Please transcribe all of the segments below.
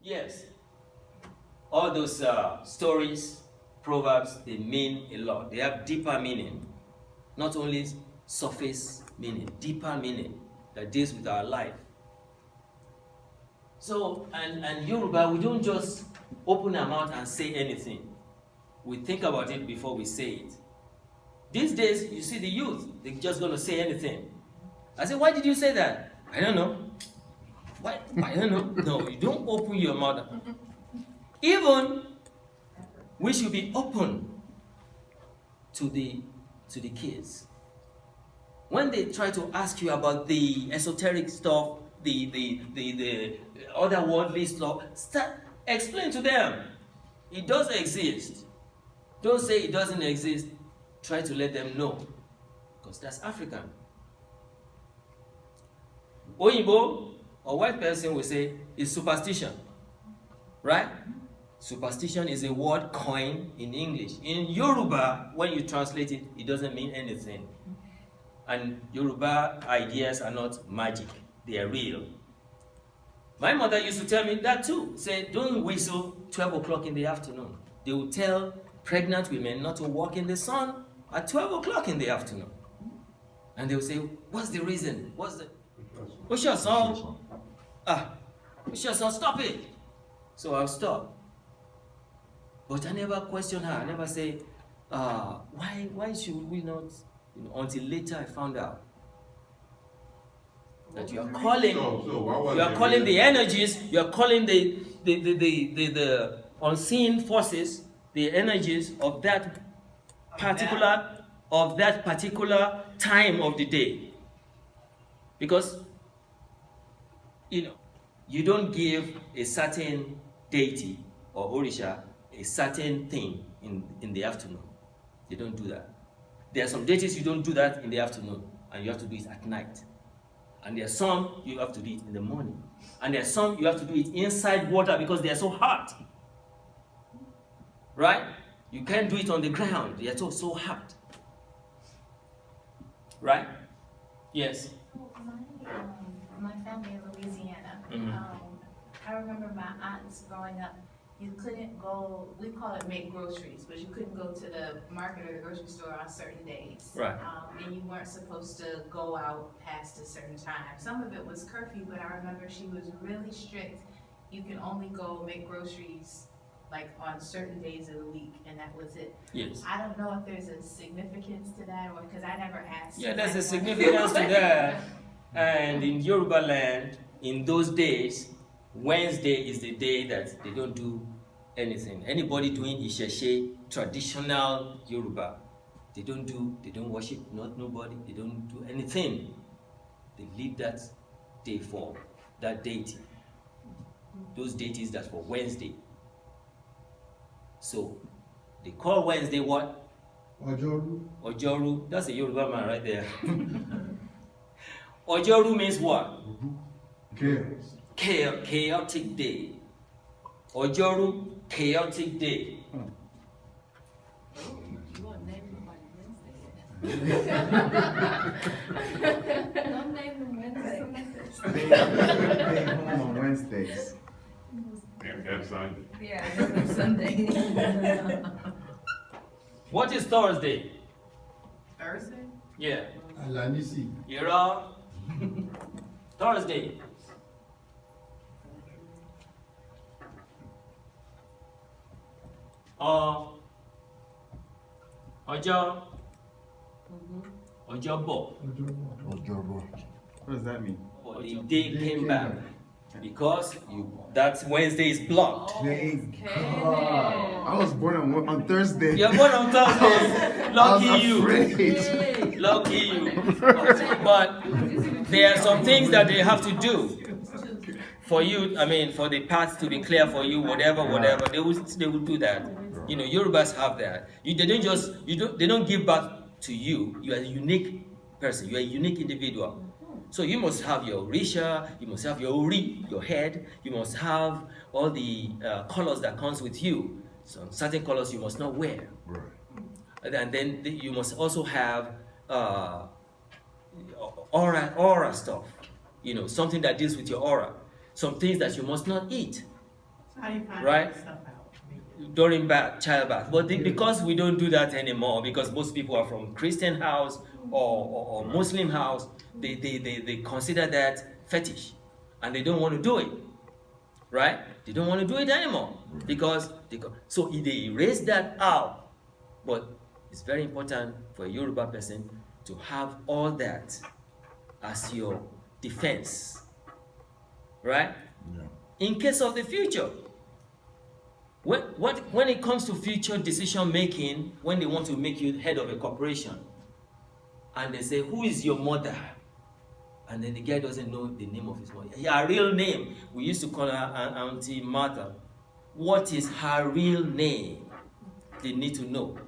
Yes. All those stories, proverbs, they mean a lot. They have deeper meaning. Not only surface meaning, deeper meaning that deals with our life. So, and Yoruba, we don't just open our mouth and say anything. We think about it before we say it. These days, you see the youth, they're just going to say anything. I say, why did you say that? I don't know. Why? I don't know. No, you don't open your mouth. Even, we should be open to the kids. When they try to ask you about the esoteric stuff, the otherworldly stuff, explain to them. It does exist. Don't say it doesn't exist. Try to let them know. Because that's African. Oyibo, a white person will say, it's superstition. Right? Superstition is a word coined in English. In Yoruba, when you translate it, it doesn't mean anything. And Yoruba ideas are not magic. They are real. My mother used to tell me that too. Say, don't whistle 12 o'clock in the afternoon. They will tell pregnant women not to walk in the sun at 12 o'clock in the afternoon. And they will say, what's the reason? What's your son? What's your son? Stop it. So I'll stop. But I never question her. I never say, why should we not? Until later I found out that you are calling, calling the energies, you are calling the unseen forces, the energies of that particular time of the day. Because you don't give a certain deity or Orisha a certain thing in the afternoon. They don't do that. There are some deities you don't do that in the afternoon, and you have to do it at night. And there are some you have to do it in the morning. And there are some you have to do it inside water because they are so hot. Right? You can't do it on the ground. They are so hot. Right? Yes. My family in Louisiana. I remember my aunts growing up. You couldn't go, we call it make groceries, but you couldn't go to the market or the grocery store on certain days. Right. And you weren't supposed to go out past a certain time. Some of it was curfew, but I remember she was really strict. You can only go make groceries like on certain days of the week, and that was it. Yes. I don't know if there's a significance to that, or because I never had. Yeah, there's a significance to that. And in Yoruba land, in those days, Wednesday is the day that they don't do anything. Anybody doing Isheshe, traditional Yoruba, they don't worship nobody, they don't do anything. They leave that day for that deity. Those deities that's for Wednesday. So they call Wednesday what? Ojoru. Ojoru. That's a Yoruba man right there. Ojoru means what? Chaos. Chaotic day. Ojoru, chaotic day. Don't name them Wednesday. Stay home on Wednesdays. And Sunday. Yeah, Sunday. What is Thursday? Thursday? Yeah. Alanisi. You're all Thursday. Ọjọ́. Ọjọ́bọ̀. Ojoru. What does that mean? But the day came back because that Wednesday is blocked. Thank God. I was born on Thursday. You're born on Thursday. Lucky I was you. afraid. Lucky you. But there are some things that they have to do for you. I mean, for the path to be clear for you, whatever. They will do that. Yorubas have that. They don't give birth to you. You are a unique person. You are a unique individual. So you must have your Orisha, you must have your Ori, your head, you must have all the colors that comes with you. So certain colors you must not wear. Right. And then you must also have aura stuff. Something that deals with your aura. Some things that you must not eat. How do you find Right? that stuff out? During childbirth. But because we don't do that anymore, because most people are from Christian house or Muslim house, they consider that fetish and they don't want to do it. Right? They don't want to do it anymore because so they erase that out. But it's very important for a Yoruba person to have all that as your defense. Right? Yeah. In case of the future. When it comes to future decision making, when they want to make you head of a corporation, and they say, who is your mother? And then the guy doesn't know the name of his mother. Her real name, we used to call her Auntie Martha. What is her real name? They need to know.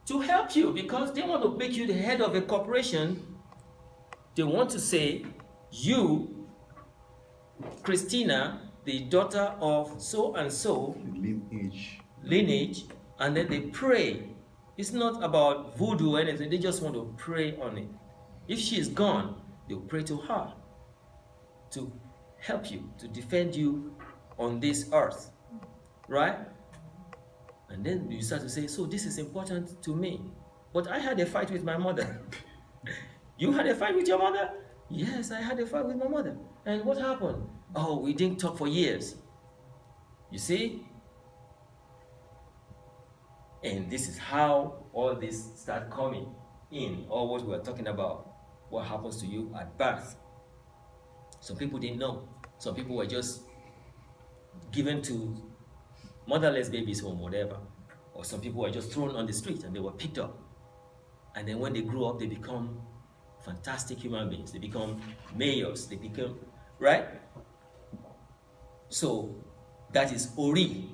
To help you, because they want to make you the head of a corporation, they want to say, you, Christina, the daughter of so and so lineage, and then they pray. It's not about voodoo or anything, they just want to pray on it. If she is gone, they'll pray to her to help you, to defend you on this earth. Right? And then you start to say, so this is important to me. But I had a fight with my mother. You had a fight with your mother? Yes, I had a fight with my mother. And what happened? Oh, we didn't talk for years. You see? And this is how all this start coming in, or what we are talking about. What happens to you at birth. Some people didn't know. Some people were just given to motherless babies or whatever. Or some people were just thrown on the street and they were picked up. And then when they grew up, they become fantastic human beings. They become mayors. They become, right? So that is Ori,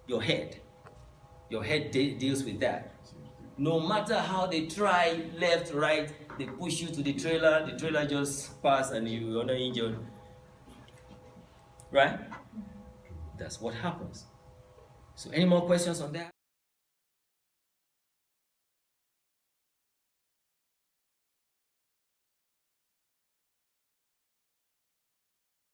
your head. Your head deals with that. No matter how they try, left, right, they push you to the trailer just pass and you're not injured. Right? That's what happens. So any more questions on that?